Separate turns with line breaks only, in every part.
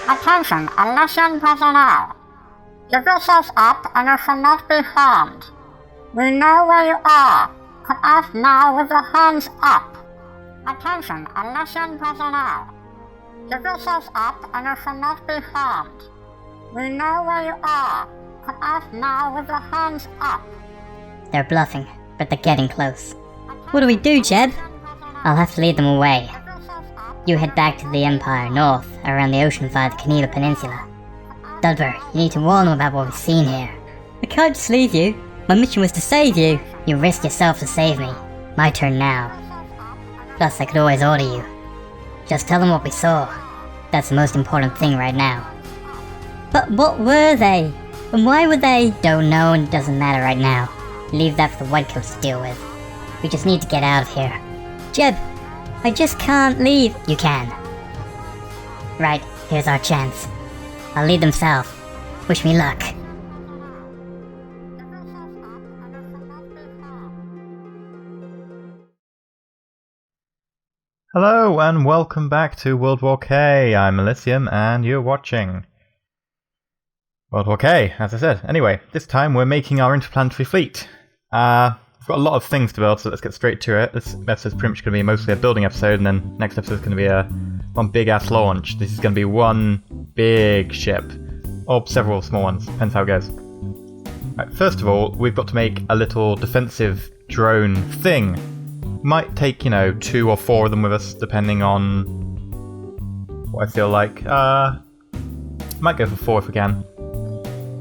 Attention, Elysium personnel. The visors up and you shall not be harmed. We know where you are. Come out now with your hands up. Attention, Elysium personnel. The visors up and you shall not be harmed. We know where you are. Come out now with your hands up.
They're bluffing, but they're getting close. What do we do, Jeb? I'll have to lead them away. You head back to the Empire north, around the ocean via the Keneva Peninsula. Dudbur, you need to warn them about what we've seen here. I can't just leave you. My mission was to save you. You risked yourself to save me. My turn now. Plus, I could always order you. Just tell them what we saw. That's the most important thing right now. But what were they? And why were they? Don't know, and it doesn't matter right now. Leave that for the Whitecoats to deal with. We just need to get out of here. Jeb, I just can't leave. You can. Right, here's our chance. I'll lead them south. Wish me luck.
Hello and welcome back to World War K. I'm Elysium and you're watching World War K, as I said. Anyway, this time we're making our interplanetary fleet. We've got a lot of things to build, so let's get straight to it. This episode's pretty much going to be mostly a building episode, and then next episode's going to be one big-ass launch. This is going to be one big ship, or several small ones, depends how it goes. Right, first of all, we've got to make a little defensive drone thing. Might take, 2 or 4 of them with us, depending on what I feel like. Might go for 4 if we can.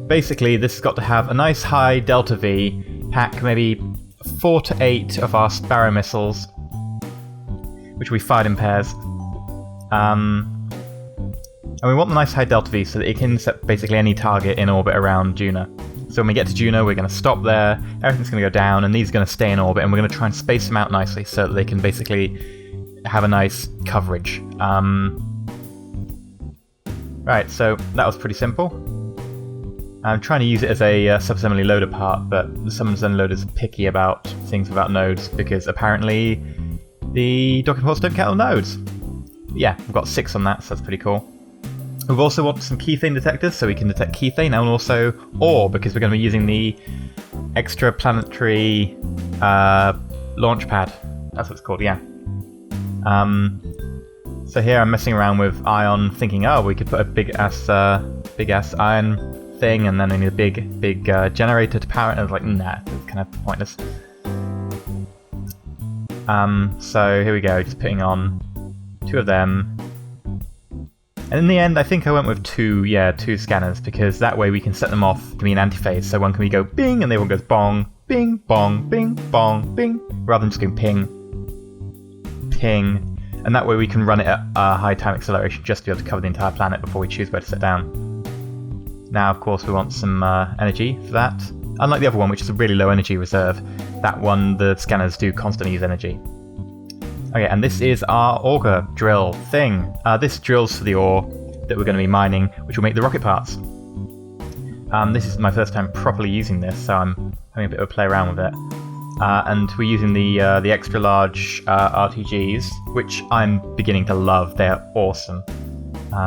Basically, this has got to have a nice high delta V, pack maybe 4 to 8 of our Sparrow missiles, which we fired in pairs. And we want the nice high delta V so that it can intercept basically any target in orbit around Juno. So when we get to Juno, we're going to stop there, everything's going to go down, and these are going to stay in orbit, and we're going to try and space them out nicely so that they can basically have a nice coverage. Right, so that was pretty simple. I'm trying to use it as a subassembly loader part, but the subassembly loaders are picky about things without nodes, because apparently the docking ports don't count on nodes. But yeah, we've got 6 on that, so that's pretty cool. We've also got some keythane detectors, so we can detect keythane, and also ore, because we're going to be using the extraplanetary Launchpad. That's what it's called, yeah. So here I'm messing around with ion, thinking, oh, we could put a big-ass iron thing, and then I need a big generator to power it, and I was like, nah, it's kind of pointless. So here we go, just putting on 2 of them. And in the end, I think I went with 2 scanners, because that way we can set them off to be an antiphase. So one can go bing, and the other one goes bong, bing, bong, bing, bong, bing, rather than just going ping, ping. And that way we can run it at high time acceleration just to be able to cover the entire planet before we choose where to set down. Now, of course, we want some energy for that. Unlike the other one, which is a really low energy reserve, that one, the scanners do constantly use energy. Okay, and this is our auger drill thing. This drills for the ore that we're going to be mining, which will make the rocket parts. This is my first time properly using this, so I'm having a bit of a play around with it. And we're using the extra large RTGs, which I'm beginning to love. They're awesome.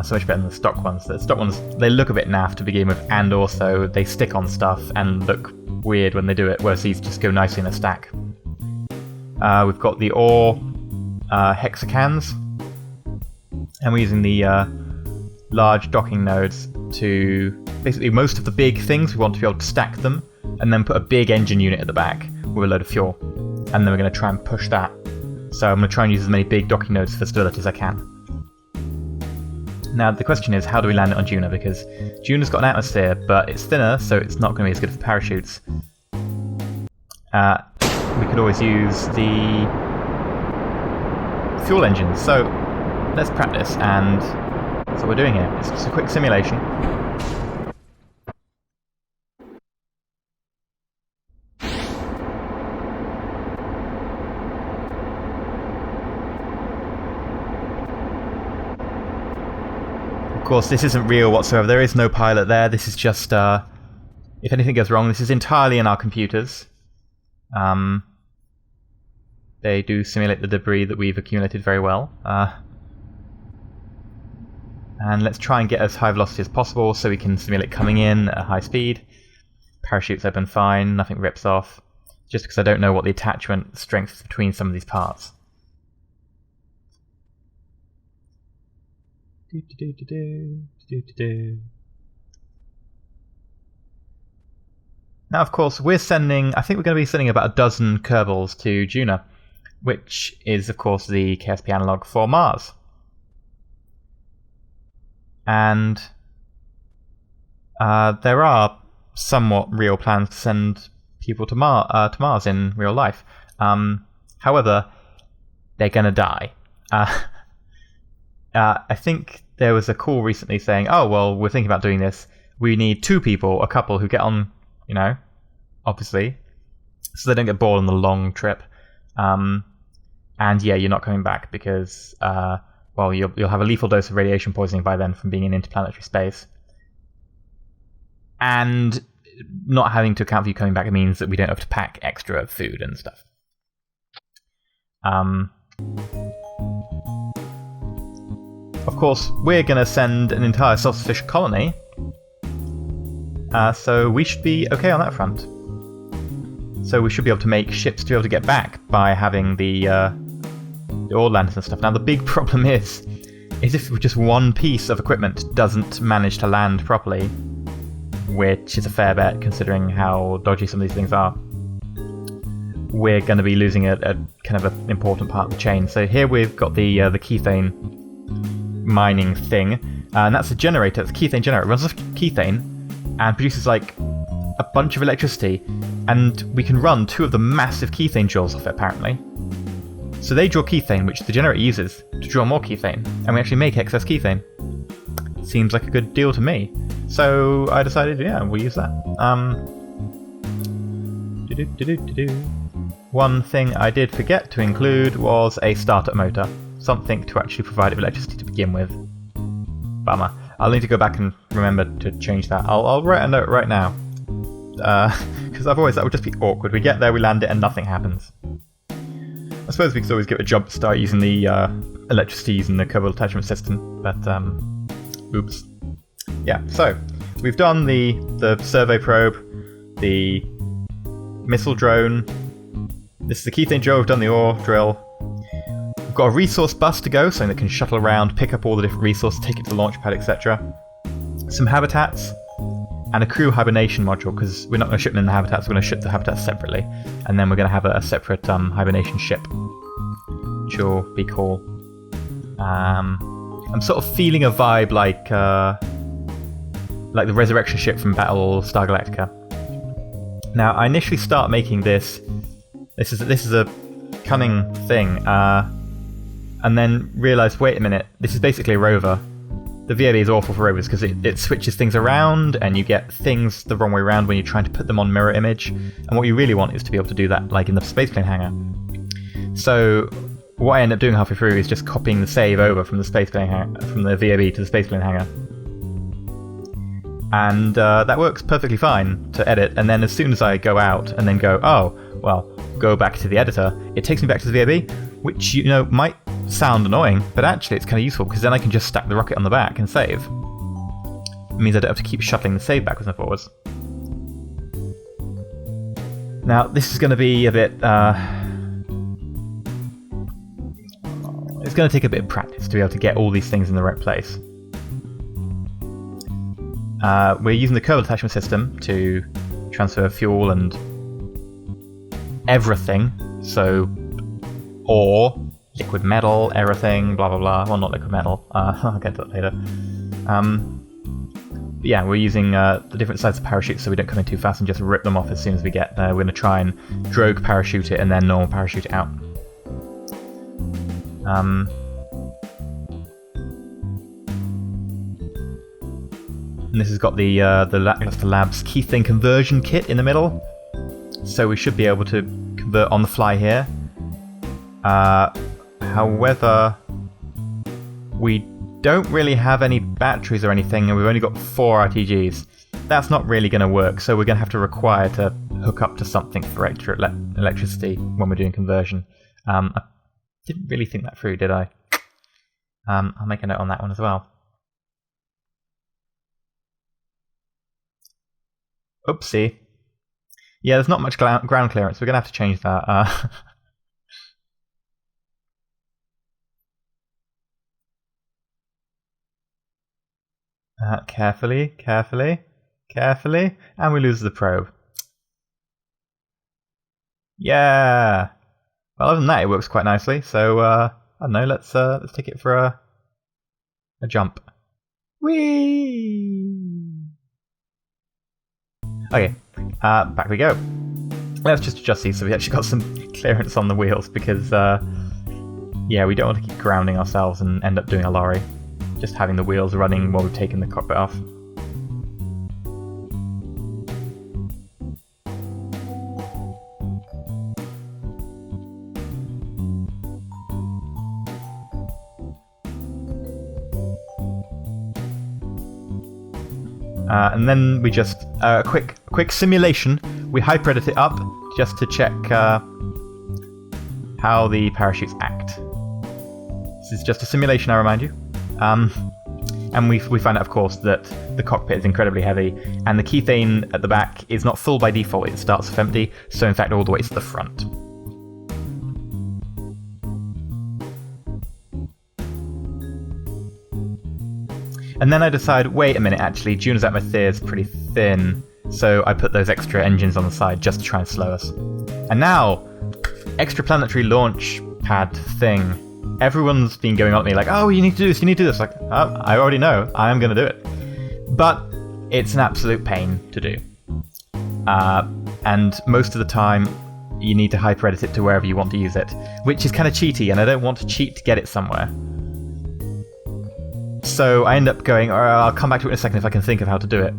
So much better than the stock ones. The stock ones, they look a bit naff to begin with, and also they stick on stuff and look weird when they do it, whereas these just go nicely in a stack. We've got the ore hexacans, and we're using the large docking nodes to basically most of the big things we want to be able to stack them and then put a big engine unit at the back with a load of fuel, and then we're going to try and push that. So I'm going to try and use as many big docking nodes for stability as I can. Now the question is, how do we land it on Juno, because Juno's got an atmosphere but it's thinner, so it's not going to be as good for parachutes. We could always use the fuel engines, so let's practice, and that's what we're doing here. It's just a quick simulation. Of course, this isn't real whatsoever. There is no pilot there. This is just, if anything goes wrong, this is entirely in our computers. They do simulate the debris that we've accumulated very well. And let's try and get as high velocity as possible so we can simulate coming in at a high speed. Parachutes open fine, nothing rips off. Just because I don't know what the attachment strength is between some of these parts. Now, of course, I think we're going to be sending about a dozen Kerbals to Juno, which is, of course, the KSP analog for Mars. And there are somewhat real plans to send people to Mars in real life. However, they're going to die. I think there was a call recently saying, oh, well, we're thinking about doing this. We need 2 people, a couple who get on, obviously, so they don't get bored on the long trip. And yeah, you're not coming back because, you'll have a lethal dose of radiation poisoning by then from being in interplanetary space. And not having to account for you coming back means that we don't have to pack extra food and stuff. Of course, we're going to send an entire self-sufficient colony, so we should be okay on that front. So we should be able to make ships to be able to get back by having the ore lanterns and stuff. Now the big problem is if just one piece of equipment doesn't manage to land properly, which is a fair bet considering how dodgy some of these things are, we're going to be losing a kind of an important part of the chain. So here we've got the kethane mining thing, and that's a generator. It's a kethane generator. It runs off kethane and produces like a bunch of electricity, and we can run 2 of the massive kethane jewels off it apparently. So they draw kethane, which the generator uses to draw more kethane, and we actually make excess kethane. Seems like a good deal to me. So I decided, yeah, we'll use that. One thing I did forget to include was a startup motor. Something to actually provide it with electricity to begin with. Bummer. I'll need to go back and remember to change that. I'll write a note right now. Because otherwise that would just be awkward. We get there, we land it, and nothing happens. I suppose we could always give it a jump start using the electricity using the Kerbal attachment system, but oops. Yeah, so we've done the survey probe, the missile drone. This is the kethane drill. We've done the ore drill. We've got a resource bus to go, something that can shuttle around, pick up all the different resources, take it to the Launchpad, etc. Some habitats, and a crew hibernation module, because we're not going to ship them in the habitats, we're going to ship the habitats separately, and then we're going to have a separate hibernation ship, which will be cool. I'm sort of feeling a vibe like the resurrection ship from Battlestar Galactica. Now, I initially start making this. This is a cunning thing, and then realised, wait a minute, this is basically a rover. The VAB is awful for rovers because it switches things around, and you get things the wrong way around when you're trying to put them on mirror image. And what you really want is to be able to do that, like in the spaceplane hangar. So what I end up doing halfway through is just copying the save over from the spaceplane hangar, from the VAB to the spaceplane hangar. And that works perfectly fine to edit, and then as soon as I go out and then go, go back to the editor, it takes me back to the VAB, which, might sound annoying, but actually it's kind of useful, because then I can just stack the rocket on the back and save. It means I don't have to keep shuttling the save backwards and forwards. Now, this is going to be a bit... it's going to take a bit of practice to be able to get all these things in the right place. We're using the Kerbal attachment system to transfer fuel and everything. So, ore, liquid metal, everything, blah blah blah. Well, not liquid metal. I'll get to that later. But yeah, we're using the different sides of parachutes so we don't come in too fast and just rip them off as soon as we get there. We're going to try and drogue parachute it and then normal parachute it out. And this has got the Lackluster Labs keything conversion kit in the middle, so we should be able to convert on the fly here. However, we don't really have any batteries or anything, and we've only got 4 RTGs. That's not really going to work, so we're going to have to require to hook up to something for extra electricity when we're doing conversion. I didn't really think that through, did I? I'll make a note on that one as well. Oopsie. Yeah, there's not much ground clearance. We're going to have to change that. Carefully, carefully, carefully, and we lose the probe. Yeah! Well, other than that, it works quite nicely, so, I don't know, let's take it for a jump. Whee! Okay, back we go. Let's just adjust these so we actually got some clearance on the wheels, because, yeah, we don't want to keep grounding ourselves and end up doing a lorry. Just having the wheels running while we've taken the cockpit off. And then we just a quick simulation. We hyper-edit it up just to check how the parachutes act. This is just a simulation, I remind you. And we find out, of course, that the cockpit is incredibly heavy, and the keythane at the back is not full by default. It starts off empty, so in fact all the way to the front. And then I decide, wait a minute, actually, June's atmosphere is pretty thin, so I put those extra engines on the side just to try and slow us. And now, extraplanetary launch pad thing. Everyone's been going on at me like, oh, you need to do this, you need to do this. Like, oh, I already know, I am going to do it. But it's an absolute pain to do. And most of the time, you need to hyper-edit it to wherever you want to use it, which is kind of cheaty, and I don't want to cheat to get it somewhere. So I end up going, I'll come back to it in a second if I can think of how to do it.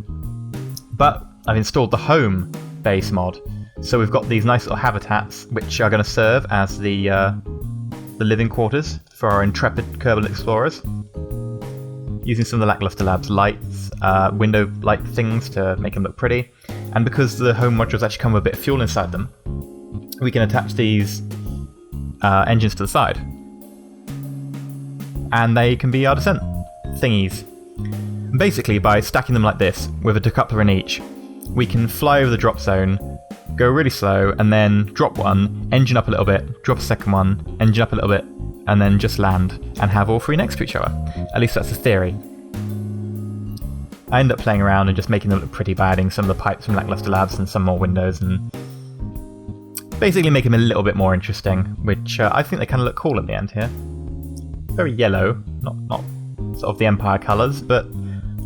But I've installed the home base mod, so we've got these nice little habitats which are going to serve as the living quarters for our intrepid Kerbal explorers. Using some of the Lackluster Labs lights, window light things to make them look pretty. And because the home modules actually come with a bit of fuel inside them, we can attach these engines to the side. And they can be our descent thingies. And basically, by stacking them like this, with a decoupler in each, we can fly over the drop zone, go really slow, and then drop one, engine up a little bit, drop a second one, engine up a little bit, and then just land, and have all three next to each other. At least that's the theory. I end up playing around and just making them look pretty by adding some of the pipes from Lackluster Labs and some more windows, and basically make them a little bit more interesting, which I think they kind of look cool in the end here. Very yellow, not sort of the Empire colours, but,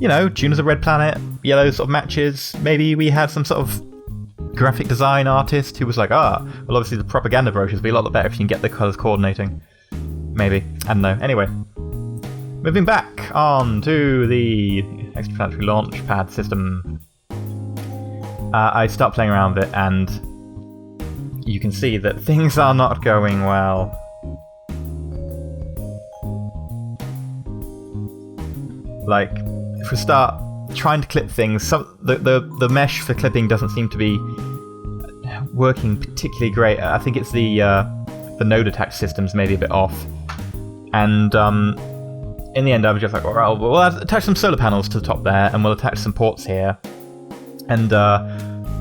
you know, June is a red planet, yellow sort of matches. Maybe we had some sort of graphic design artist who was like, well, obviously the propaganda brochures would be a lot better if you can get the colours coordinating. Maybe. I don't know. Anyway. Moving back on to the extraplanetary launch pad system. I start playing around with it, and you can see that things are not going well. Like, if we start trying to clip things, the mesh for clipping doesn't seem to be working particularly great. I think it's the node attach system's maybe a bit off. And in the end, I was just like, well, we'll attach some solar panels to the top there, and we'll attach some ports here. And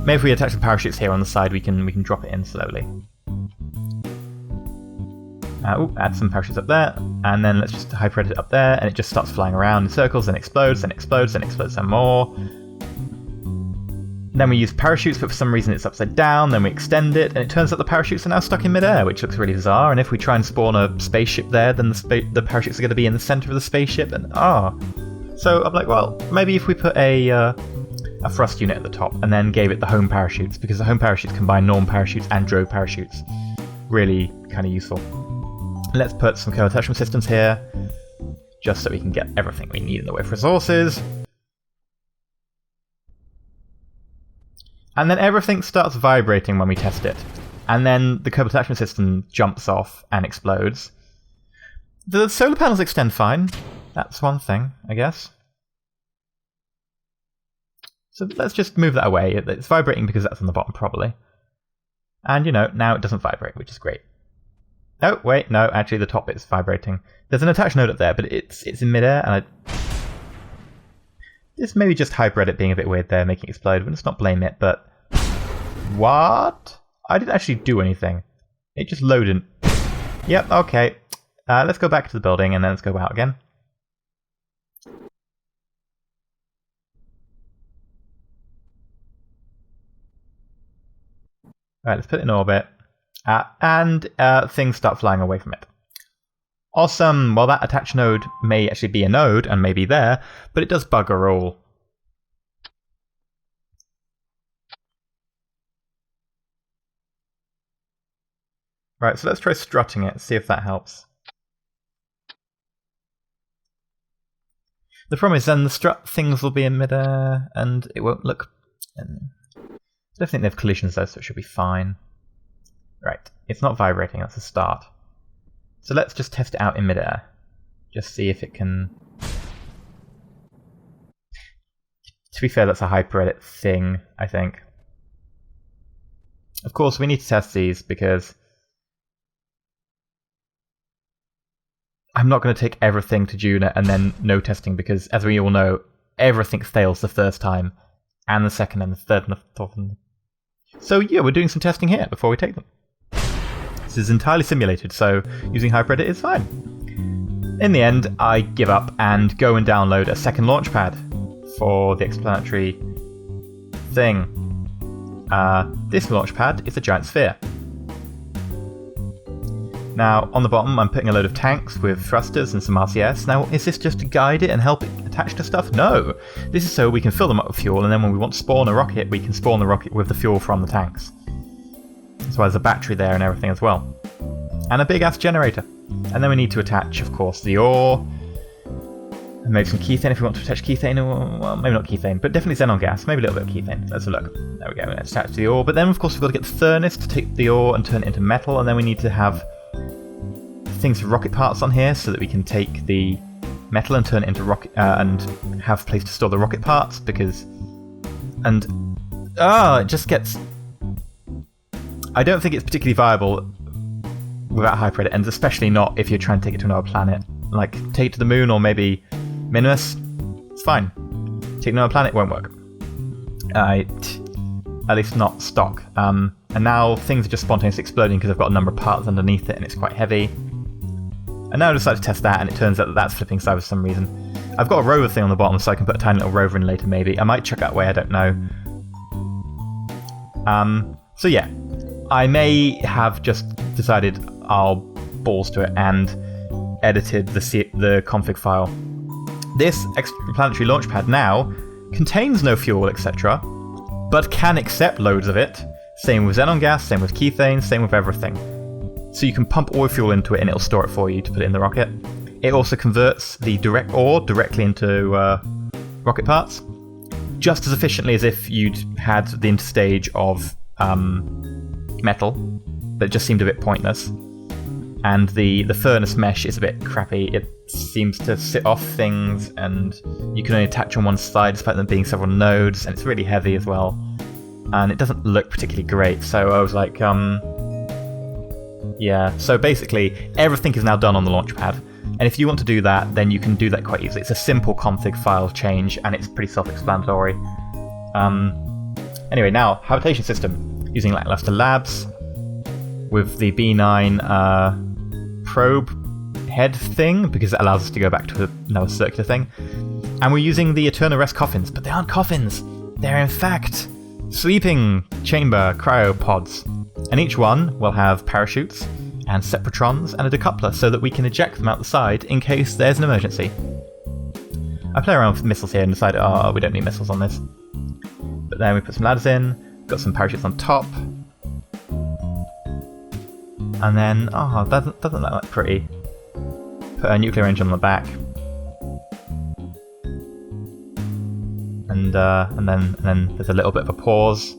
maybe if we attach some parachutes here on the side, we can drop it in slowly. Add some parachutes up there, and then let's just hyper-edit it up there, and it just starts flying around in circles, then explodes, then explodes, then explodes some more. Then we use parachutes, but for some reason it's upside down, then we extend it, and it turns out the parachutes are now stuck in midair, which looks really bizarre, and if we try and spawn a spaceship there, then the parachutes are going to be in the center of the spaceship, and So I'm like, well, maybe if we put a thrust unit at the top, and then gave it the home parachutes, because the home parachutes combine norm parachutes and drove parachutes. Really kind of useful. Let's put some co-attachment systems here, just so we can get everything we need in the way of resources. And then everything starts vibrating when we test it. And then the co-attachment system jumps off and explodes. The solar panels extend fine. That's one thing, I guess. So let's just move that away. It's vibrating because that's on the bottom, probably. And, you know, now it doesn't vibrate, which is great. Oh, wait, no, actually the top bit's vibrating. There's an attached node up there, but it's in midair, and This may be just HyperEdit being a bit weird there, making it explode. Let's not blame it, but... What? I didn't actually do anything. It just loaded. Yep, okay. Let's go back to the building and then let's go out again. Alright, let's put it in orbit. And things start flying away from it. Awesome! Well, that attach node may actually be a node and may be there, but it does bugger all. Right, so let's try strutting it, see if that helps. The problem is then the strut things will be in midair and it won't look... I don't think they have collisions though, so it should be fine. Right, it's not vibrating, that's a start. So let's just test it out in midair. Just see if it can... To be fair, that's a HyperEdit thing, I think. Of course, we need to test these because... I'm not going to take everything to Juna and then no testing because, as we all know, everything fails the first time, and the second, and the third, and the fourth. So yeah, we're doing some testing here before we take them. This is entirely simulated, so using HyperEdit is fine. In the end, I give up and go and download a second Launchpad for the interplanetary thing. This Launchpad is a giant sphere. Now, on the bottom, I'm putting a load of tanks with thrusters and some RCS. Now, is this just to guide it and help it attach to stuff? No! This is so we can fill them up with fuel, and then when we want to spawn a rocket, we can spawn the rocket with the fuel from the tanks. As well as a battery there and everything as well. And a big-ass generator. And then we need to attach, of course, the ore. And maybe some kethane if we want to attach kethane, or, well, maybe not kethane, but definitely xenon gas. Maybe a little bit of kethane. Let's have a look. There we go, let's attach to the ore. But then, of course, we've got to get the furnace to take the ore and turn it into metal, and then we need to have things for rocket parts on here so that we can take the metal and turn it into rocket and have a place to store the rocket parts because it just gets... I don't think it's particularly viable without HyperEdit, and especially not if you're trying to take it to another planet. Like, take it to the moon or maybe Minimus, it's fine. Take it to another planet, won't work. At least not stock. And now things are just spontaneously exploding because I've got a number of parts underneath it and it's quite heavy. And now I decided to test that, and it turns out that that's flipping side for some reason. I've got a rover thing on the bottom, so I can put a tiny little rover in later, maybe. I might chuck that away, I don't know. So yeah, I may have just decided I'll balls to it and edited the config file. This extraplanetary launchpad now contains no fuel, etc., but can accept loads of it. Same with xenon gas, same with kethane, same with everything. So you can pump oil fuel into it and it'll store it for you to put it in the rocket. It also converts the direct ore directly into rocket parts, just as efficiently as if you'd had the interstage of metal, but it just seemed a bit pointless. And the furnace mesh is a bit crappy. It seems to sit off things, and you can only attach on one side despite them being several nodes, and it's really heavy as well. And it doesn't look particularly great, so I was like, yeah, so basically everything is now done on the Launchpad, and if you want to do that, then you can do that quite easily. It's a simple config file change, and it's pretty self-explanatory. Anyway, now, habitation system, using Lackluster Labs, with the B9 probe head thing, because it allows us to go back to another circular thing. And we're using the Eternal Rest coffins, but they aren't coffins, they're in fact sleeping chamber cryopods. And each one will have parachutes and separatrons and a decoupler so that we can eject them out the side in case there's an emergency. I play around with missiles here and decided, we don't need missiles on this. But then we put some ladders in, got some parachutes on top. And then, doesn't that look pretty? Put a nuclear engine on the back. And then there's a little bit of a pause.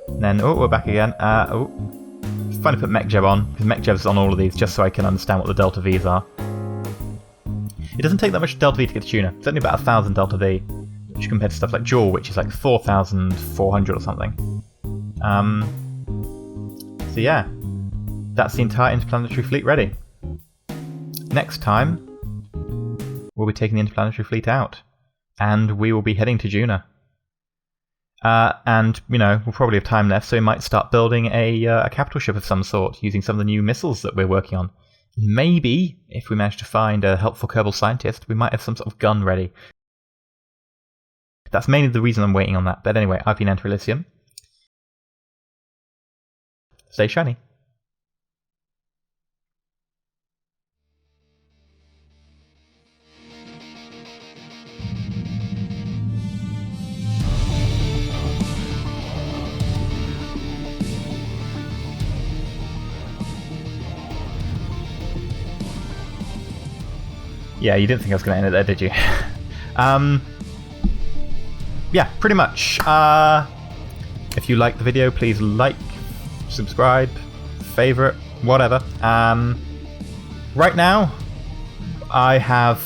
And then, we're back again. Finally put Jeb on, because Jeb's on all of these, just so I can understand what the Delta V's are. It doesn't take that much Delta V to get to Tuna. It's only about 1,000 Delta V, which compared to stuff like Joule, which is like 4,400 or something. So yeah, that's the entire interplanetary fleet ready. Next time, we'll be taking the interplanetary fleet out. and we will be heading to Juna. And, we'll probably have time left, so we might start building a capital ship of some sort, using some of the new missiles that we're working on. Maybe, if we manage to find a helpful Kerbal scientist, we might have some sort of gun ready. That's mainly the reason I'm waiting on that. But anyway, I've been EnterElysium. Stay shiny. Yeah, you didn't think I was going to end it there, did you? Yeah, pretty much. If you like the video, please like, subscribe, favorite, whatever. Right now, I have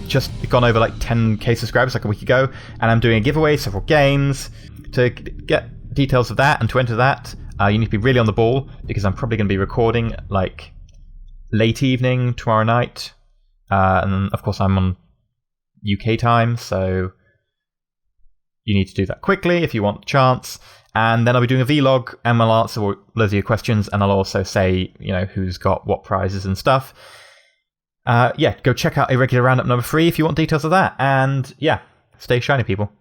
just gone over 10k subscribers like a week ago, and I'm doing a giveaway, several games. To get details of that and to enter that, you need to be really on the ball, because I'm probably going to be recording late evening tomorrow night, and of course I'm on UK time, so you need to do that quickly if you want the chance. And then I'll be doing a vlog, and I'll answer loads of your questions, and I'll also say who's got what prizes and stuff. Go check out Irregular Roundup number 3 if you want details of that. And yeah, stay shiny, people.